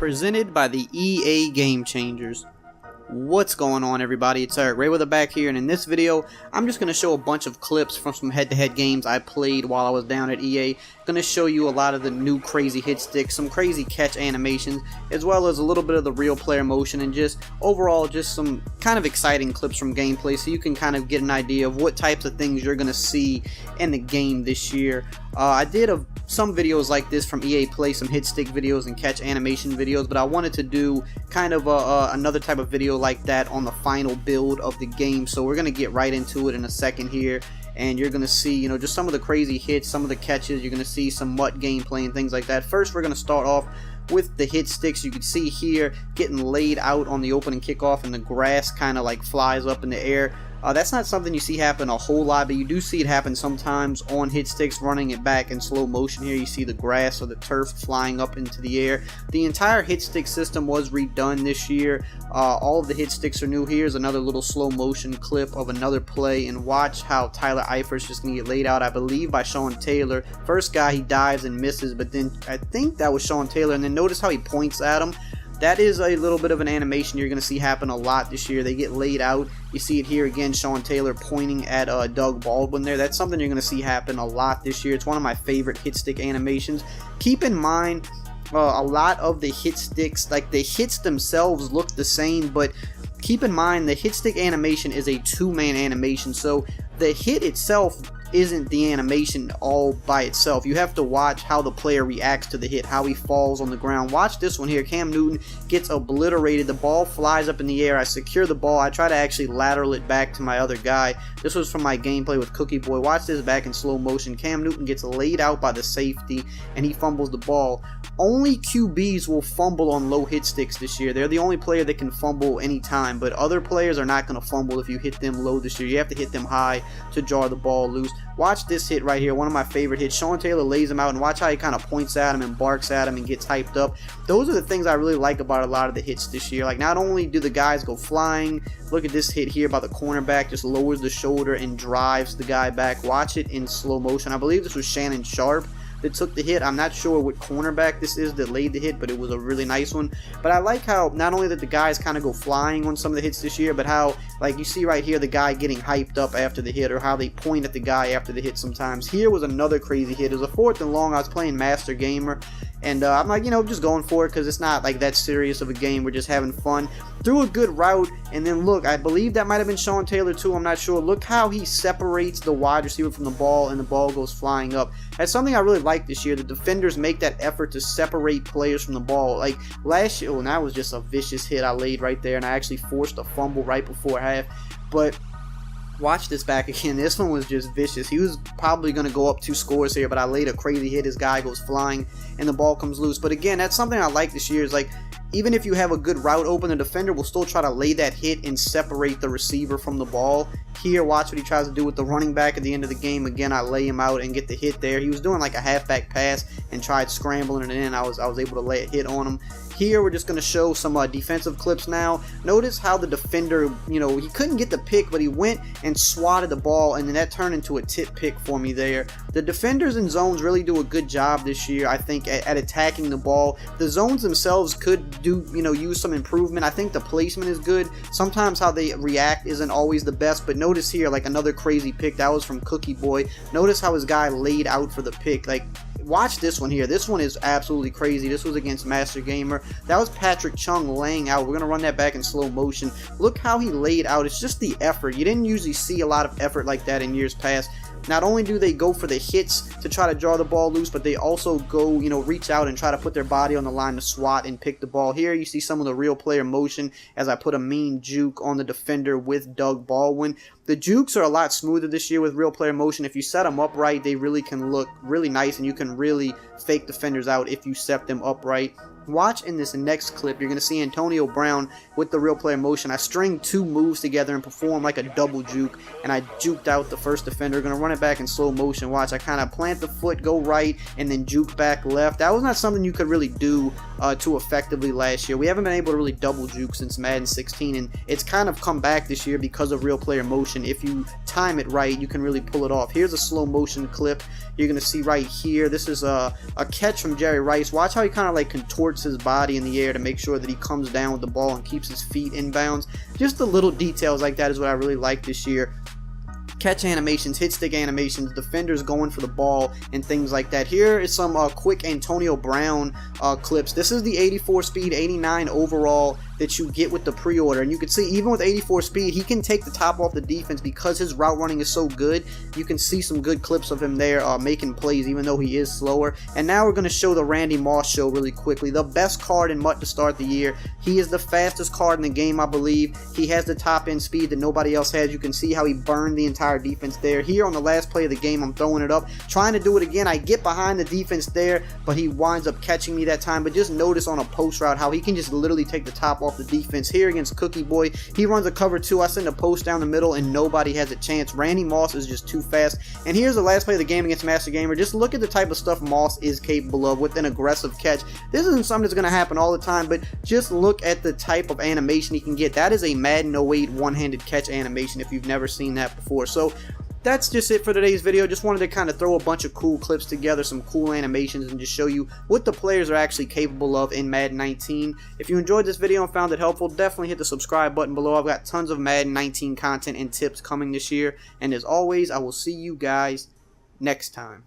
presented by the EA Game Changers. What's going on, everybody? It's EricRayweather back here, and in this video I'm just going to show a bunch of clips from some head-to-head games I played while I was down at EA. Going to show you a lot of the new crazy hit sticks, some crazy catch animations, as well as a little bit of the real player motion, and just overall just some kind of exciting clips from gameplay so you can kind of get an idea of what types of things you're going to see in the game this year. I did some videos like this from EA Play, some hit stick videos and catch animation videos, but I wanted to do kind of another type of video like that on the final build of the game. So we're going to get right into it in a second here, and you're going to see, you know, just some of the crazy hits, some of the catches. You're going to see some MUT gameplay and things like that. First, we're going to start off with the hit sticks. You can see here getting laid out on the opening kickoff, and the grass kind of like flies up in the air. That's not something you see happen a whole lot, but you do see it happen sometimes on hit sticks. Running it back in slow motion here, you see the grass or the turf flying up into the air. The entire hit stick system was redone this year. All of the hit sticks are new. Here's another little slow motion clip of another play, and watch how Tyler Eifert's just going to get laid out, I believe, by Sean Taylor. First guy, he dives and misses, but then I think that was Sean Taylor, and then notice how he points at him. That is a little bit of an animation you're going to see happen a lot this year. They get laid out. You see it here again, Sean Taylor pointing at Doug Baldwin there. That's something you're going to see happen a lot this year. It's one of my favorite hit stick animations. Keep in mind, a lot of the hit sticks, like the hits themselves look the same, but keep in mind the hit stick animation is a two-man animation, so the hit itself isn't the animation all by itself. You have to watch how the player reacts to the hit, how he falls on the ground. Watch this one here. Cam Newton gets obliterated. The ball flies up in the air. I secure the ball. I try to actually lateral it back to my other guy. This was from my gameplay with Cookie Boy. Watch this back in slow motion. Cam Newton gets laid out by the safety, and he fumbles the ball. Only QBs will fumble on low hit sticks this year. They're the only player that can fumble anytime, but other players are not going to fumble if you hit them low this year. You have to hit them high to jar the ball loose. Watch this hit right here, one of my favorite hits. Sean Taylor lays him out, and watch how he kind of points at him and barks at him and gets hyped up. Those are the things I really like about a lot of the hits this year. Like, not only do the guys go flying, look at this hit here by the cornerback, just lowers the shoulder and drives the guy back. Watch it in slow motion. I believe this was Shannon Sharp that took the hit. I'm not sure what cornerback this is that laid the hit, but it was a really nice one. But I like how not only that the guys kind of go flying on some of the hits this year, but how, like, you see right here the guy getting hyped up after the hit, or how they point at the guy after the hit sometimes. Here was another crazy hit. It was a 4th and long. I was playing Master Gamer, and I'm like, you know, just going for it because it's not like that serious of a game. We're just having fun. Threw a good route, and then look, I believe that might have been Sean Taylor too, I'm not sure. Look how he separates the wide receiver from the ball, and the ball goes flying up. That's something I really like this year. The defenders make that effort to separate players from the ball. Like last year, and that was just a vicious hit I laid right there, and I actually forced a fumble right before half. But watch this back again. This one was just vicious. He was probably going to go up 2 scores here, but I laid a crazy hit. His guy goes flying, and the ball comes loose. But again, that's something I like this year, is like, even if you have a good route open, the defender will still try to lay that hit and separate the receiver from the ball. Here, watch what he tries to do with the running back at the end of the game. Again, I lay him out and get the hit there. He was doing like a halfback pass and tried scrambling it in. I was able to lay a hit on him. Here, we're just going to show some defensive clips now. Notice how the defender, you know, he couldn't get the pick, but he went and swatted the ball, and then that turned into a tip pick for me there. The defenders in zones really do a good job this year, I think, at attacking the ball. The zones themselves could do, you know, use some improvement. I think the placement is good. Sometimes how they react isn't always the best, but notice here, like another crazy pick. That was from Cookie Boy. Notice how his guy laid out for the pick. Like, watch this one here. This one is absolutely crazy. This was against Master Gamer. That was Patrick Chung laying out. We're going to run that back in slow motion. Look how he laid out. It's just the effort. You didn't usually see a lot of effort like that in years past. Not only do they go for the hits to try to draw the ball loose, but they also go, you know, reach out and try to put their body on the line to swat and pick the ball. Here you see some of the real player motion as I put a mean juke on the defender with Doug Baldwin. The jukes are a lot smoother this year with real player motion. If you set them up right, they really can look really nice, and you can really fake defenders out if you set them up right. Watch in this next clip, you're going to see Antonio Brown with the real player motion. I string 2 moves together and perform like a double juke, and I juked out the first defender. Going to run it back in slow motion. Watch, I kind of plant the foot, go right, and then juke back left. That was not something you could really do too effectively last year. We haven't been able to really double juke since Madden 16, and it's kind of come back this year because of real player motion. If you time it right, you can really pull it off. Here's a slow motion clip you're going to see right here. This is a catch from Jerry Rice. Watch how he kind of like contorts his body in the air to make sure that he comes down with the ball and keeps his feet inbounds. Just the little details like that is what I really like this year. Catch animations, hit stick animations, defenders going for the ball, and things like that. Here is some quick Antonio Brown clips. This is the 84 speed, 89 overall that you get with the pre-order, and you can see even with 84 speed, he can take the top off the defense because his route running is so good. You can see some good clips of him there making plays even though he is slower. And now we're going to show the Randy Moss show really quickly. The best card in MUT to start the year. He is the fastest card in the game, I believe. He has the top end speed that nobody else has. You can see how he burned the entire defense there. Here on the last play of the game, I'm throwing it up, trying to do it again. I get behind the defense there, but he winds up catching me that time. But just notice on a post route how he can just literally take the top off the defense. Here against Cookie Boy, he runs a cover 2. I send a post down the middle and nobody has a chance. Randy Moss is just too fast. And here's the last play of the game against Master Gamer. Just look at the type of stuff Moss is capable of with an aggressive catch. This isn't something that's going to happen all the time, but just look at the type of animation he can get. That is a Madden 08 one-handed catch animation if you've never seen that before. So that's just it for today's video. Just wanted to kind of throw a bunch of cool clips together, some cool animations, and just show you what the players are actually capable of in Madden 19. If you enjoyed this video and found it helpful, definitely hit the subscribe button below. I've got tons of Madden 19 content and tips coming this year. And as always, I will see you guys next time.